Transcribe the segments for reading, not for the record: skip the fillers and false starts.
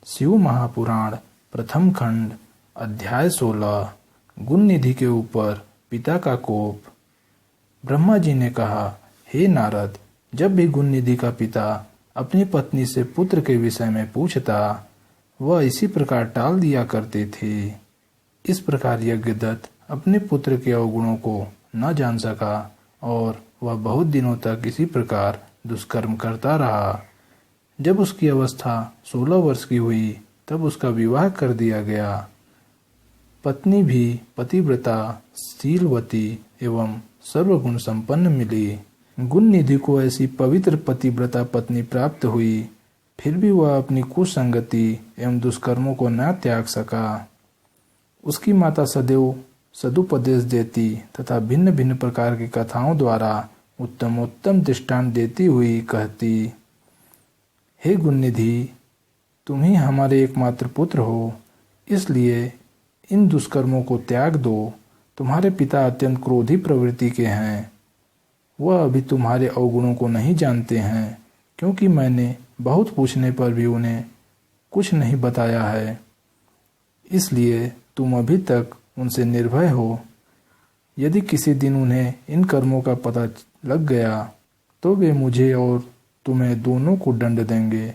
शिव महापुराण प्रथम खंड अध्याय 16 गुण निधि के ऊपर पिता का कोप। ब्रह्मा जी ने कहा, हे नारद, जब भी गुण निधि का पिता अपनी पत्नी से पुत्र के विषय में पूछता, वह इसी प्रकार टाल दिया करते थे। इस प्रकार यज्ञदत्त अपने पुत्र के अवगुणों को न जान सका और वह बहुत दिनों तक इसी प्रकार दुष्कर्म करता रहा। जब उसकी अवस्था 16 वर्ष की हुई तब उसका विवाह कर दिया गया। पत्नी भी पतिव्रता, शीलवती एवं सर्वगुण संपन्न मिली। गुण निधि को ऐसी पवित्र पतिव्रता पत्नी प्राप्त हुई, फिर भी वह अपनी कुसंगति एवं दुष्कर्मों को न त्याग सका। उसकी माता सदैव सदुपदेश देती तथा भिन्न भिन्न प्रकार की कथाओं द्वारा उत्तमोत्तम दृष्टांत देती हुई कहती, हे गुणनिधि, तुम ही हमारे एकमात्र पुत्र हो, इसलिए इन दुष्कर्मों को त्याग दो। तुम्हारे पिता अत्यंत क्रोधी प्रवृत्ति के हैं। वह अभी तुम्हारे अवगुणों को नहीं जानते हैं, क्योंकि मैंने बहुत पूछने पर भी उन्हें कुछ नहीं बताया है। इसलिए तुम अभी तक उनसे निर्भय हो। यदि किसी दिन उन्हें इन कर्मों का पता लग गया तो वे मुझे और तुम्हें दोनों को दंड देंगे।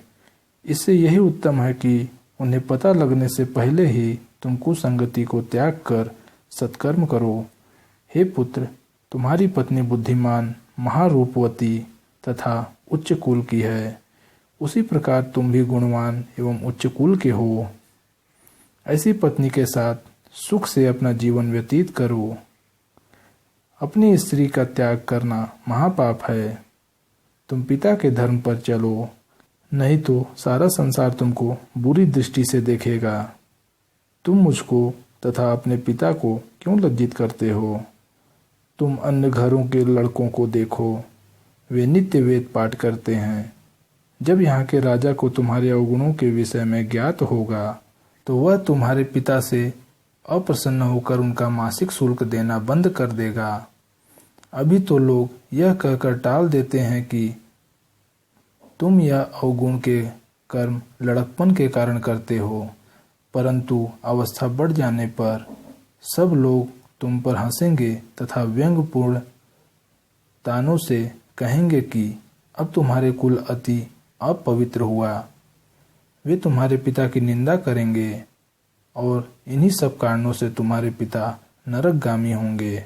इससे यही उत्तम है कि उन्हें पता लगने से पहले ही तुम कुसंगति को त्याग कर सत्कर्म करो। हे पुत्र, तुम्हारी पत्नी बुद्धिमान, महारूपवती तथा उच्च कुल की है। उसी प्रकार तुम भी गुणवान एवं उच्च कुल के हो। ऐसी पत्नी के साथ सुख से अपना जीवन व्यतीत करो। अपनी स्त्री का त्याग करना महापाप है। तुम पिता के धर्म पर चलो, नहीं तो सारा संसार तुमको बुरी दृष्टि से देखेगा। तुम मुझको तथा अपने पिता को क्यों लज्जित करते हो? तुम अन्य घरों के लड़कों को देखो, वे नित्य वेद पाठ करते हैं। जब यहाँ के राजा को तुम्हारे अवगुणों के विषय में ज्ञात होगा तो वह तुम्हारे पिता से अप्रसन्न होकर उनका मासिक शुल्क देना बंद कर देगा। अभी तो लोग यह कहकर टाल देते हैं कि तुम यह अवगुण के कर्म लड़कपन के कारण करते हो, परंतु अवस्था बढ़ जाने पर सब लोग तुम पर हंसेंगे तथा व्यंग्यपूर्ण तानों से कहेंगे कि अब तुम्हारे कुल अति अपवित्र हुआ। वे तुम्हारे पिता की निंदा करेंगे और इन्हीं सब कारणों से तुम्हारे पिता नरकगामी होंगे।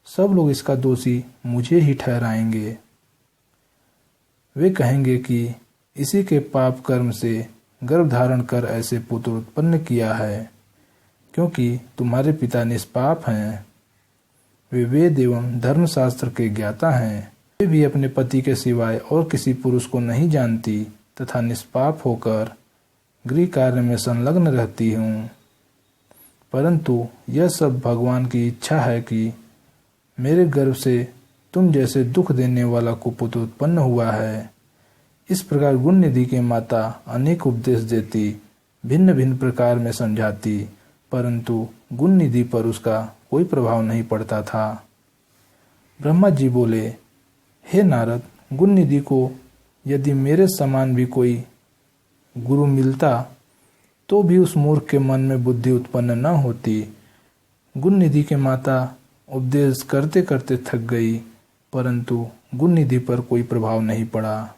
सब लोग इसका दोषी मुझे ही ठहराएंगे। वे कहेंगे कि इसी के पाप कर्म से गर्भ धारण कर ऐसे पुत्र उत्पन्न किया है, क्योंकि तुम्हारे पिता निष्पाप हैं। वे वेद एवं धर्मशास्त्र के ज्ञाता हैं। वे भी अपने पति के सिवाय और किसी पुरुष को नहीं जानती तथा निष्पाप होकर गृह कार्य में संलग्न रहती हूँ। परंतु यह सब भगवान की इच्छा है कि मेरे गर्भ से तुम जैसे दुख देने वाला कुपुत्र उत्पन्न हुआ है। इस प्रकार गुण निधि की माता अनेक उपदेश देती, भिन्न भिन्न प्रकार में समझाती, परंतु गुण निधि पर उसका कोई प्रभाव नहीं पड़ता था। ब्रह्मा जी बोले, हे नारद, गुण निधि को यदि मेरे समान भी कोई गुरु मिलता तो भी उस मूर्ख के मन में बुद्धि उत्पन्न न होती। गुण निधि के माता उपदेश करते करते थक गई, परंतु गुण निधि पर कोई प्रभाव नहीं पड़ा।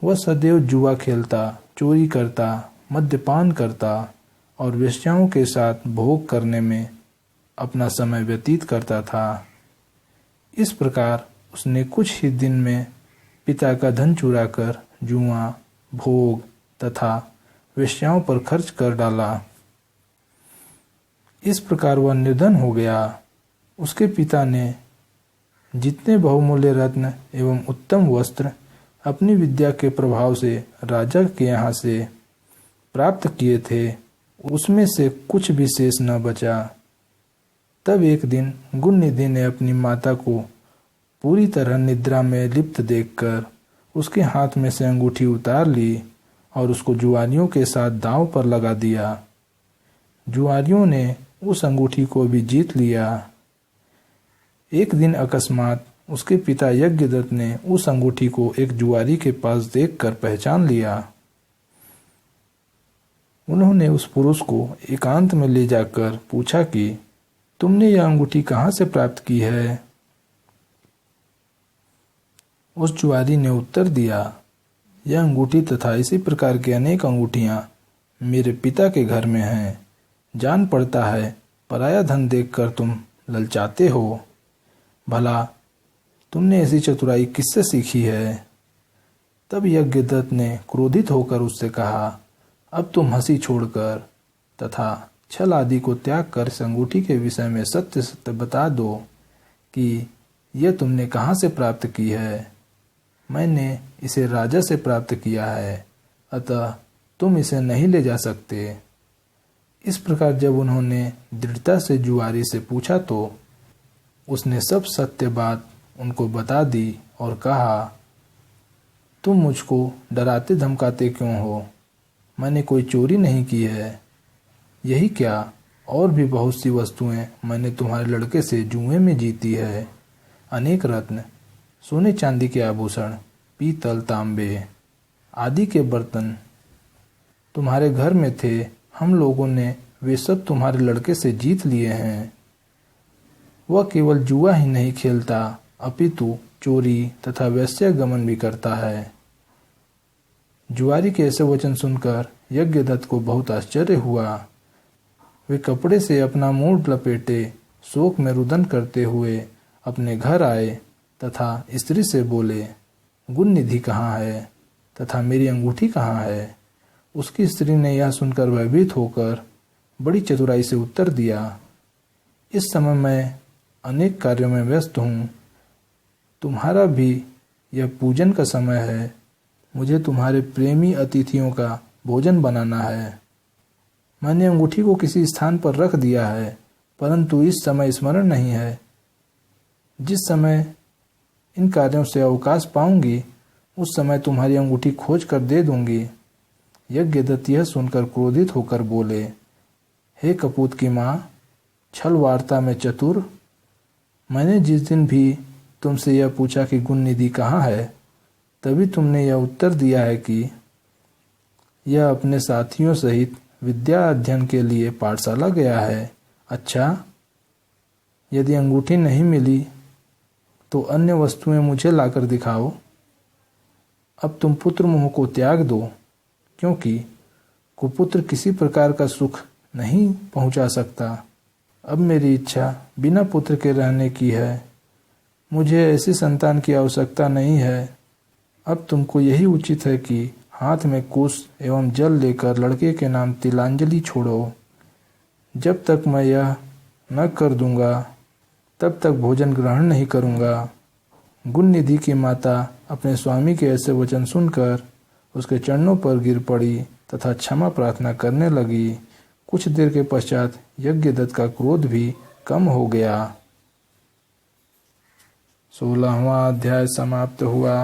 वह सदैव जुआ खेलता, चोरी करता, मद्यपान करता और वेश्याओं के साथ भोग करने में अपना समय व्यतीत करता था। इस प्रकार उसने कुछ ही दिन में पिता का धन चुराकर जुआ, भोग तथा वेश्याओं पर खर्च कर डाला। इस प्रकार वह निर्धन हो गया। उसके पिता ने जितने बहुमूल्य रत्न एवं उत्तम वस्त्र अपनी विद्या के प्रभाव से राजा के यहाँ से प्राप्त किए थे, उसमें से कुछ भी शेष न बचा। तब एक दिन गुण निधि ने अपनी माता को पूरी तरह निद्रा में लिप्त देखकर उसके हाथ में से अंगूठी उतार ली और उसको जुआरियों के साथ दांव पर लगा दिया। जुआरियों ने उस अंगूठी को भी जीत लिया। एक दिन अकस्मात उसके पिता यज्ञदत्त ने उस अंगूठी को एक जुआरी के पास देखकर पहचान लिया। उन्होंने उस पुरुष को एकांत में ले जाकर पूछा कि तुमने यह अंगूठी कहाँ से प्राप्त की है। उस जुआरी ने उत्तर दिया, यह अंगूठी तथा इसी प्रकार की अनेक अंगूठियां मेरे पिता के घर में हैं। जान पड़ता है पराया धन देखकर तुम ललचाते हो। भला तुमने ऐसी चतुराई किससे सीखी है। तब यज्ञदत्त ने क्रोधित होकर उससे कहा, अब तुम हंसी छोड़कर तथा छल आदि को त्याग कर इस अंगूठी के विषय में सत्य सत्य बता दो कि यह तुमने कहाँ से प्राप्त की है। मैंने इसे राजा से प्राप्त किया है, अतः तुम इसे नहीं ले जा सकते। इस प्रकार जब उन्होंने दृढ़ता से जुआरी से पूछा तो उसने सब सत्य बात उनको बता दी और कहा, तुम मुझको डराते धमकाते क्यों हो। मैंने कोई चोरी नहीं की है। यही क्या, और भी बहुत सी वस्तुएं मैंने तुम्हारे लड़के से जुए में जीती है। अनेक रत्न, सोने चांदी के आभूषण, पीतल तांबे आदि के बर्तन तुम्हारे घर में थे। हम लोगों ने वे सब तुम्हारे लड़के से जीत लिए हैं। वह केवल जुआ ही नहीं खेलता, अपितु चोरी तथा वेश्यागमन भी करता है। जुआरी के ऐसे वचन सुनकर यज्ञदत्त को बहुत आश्चर्य हुआ। वे कपड़े से अपना मुंह लपेटे शोक में रुदन करते हुए अपने घर आए तथा स्त्री से बोले, गुण निधि कहाँ है तथा मेरी अंगूठी कहाँ है। उसकी स्त्री ने यह सुनकर भयभीत होकर बड़ी चतुराई से उत्तर दिया, इस समय मैं अनेक कार्यों में व्यस्त हूँ। तुम्हारा भी यह पूजन का समय है। मुझे तुम्हारे प्रेमी अतिथियों का भोजन बनाना है। मैंने अंगूठी को किसी स्थान पर रख दिया है, परंतु इस समय स्मरण नहीं है। जिस समय इन कार्यों से अवकाश पाऊंगी उस समय तुम्हारी अंगूठी खोज कर दे दूंगी। यज्ञदत्त यह सुनकर क्रोधित होकर बोले, हे कपूत की माँ, छल वार्ता में चतुर। मैंने जिस दिन भी तुमसे यह पूछा कि गुण निधि कहाँ है, तभी तुमने यह उत्तर दिया है कि यह अपने साथियों सहित विद्या अध्ययन के लिए पाठशाला गया है। अच्छा, यदि अंगूठी नहीं मिली तो अन्य वस्तुएं मुझे लाकर दिखाओ। अब तुम पुत्र मोह को त्याग दो, क्योंकि कुपुत्र किसी प्रकार का सुख नहीं पहुंचा सकता। अब मेरी इच्छा बिना पुत्र के रहने की है। मुझे ऐसी संतान की आवश्यकता नहीं है। अब तुमको यही उचित है कि हाथ में कुश एवं जल लेकर लड़के के नाम तिलांजलि छोड़ो। जब तक मैं यह न कर दूंगा तब तक भोजन ग्रहण नहीं करूंगा। गुण निधि की माता अपने स्वामी के ऐसे वचन सुनकर उसके चरणों पर गिर पड़ी तथा क्षमा प्रार्थना करने लगी। कुछ देर के पश्चात यज्ञदत्त का क्रोध भी कम हो गया। 16वां अध्याय समाप्त हुआ।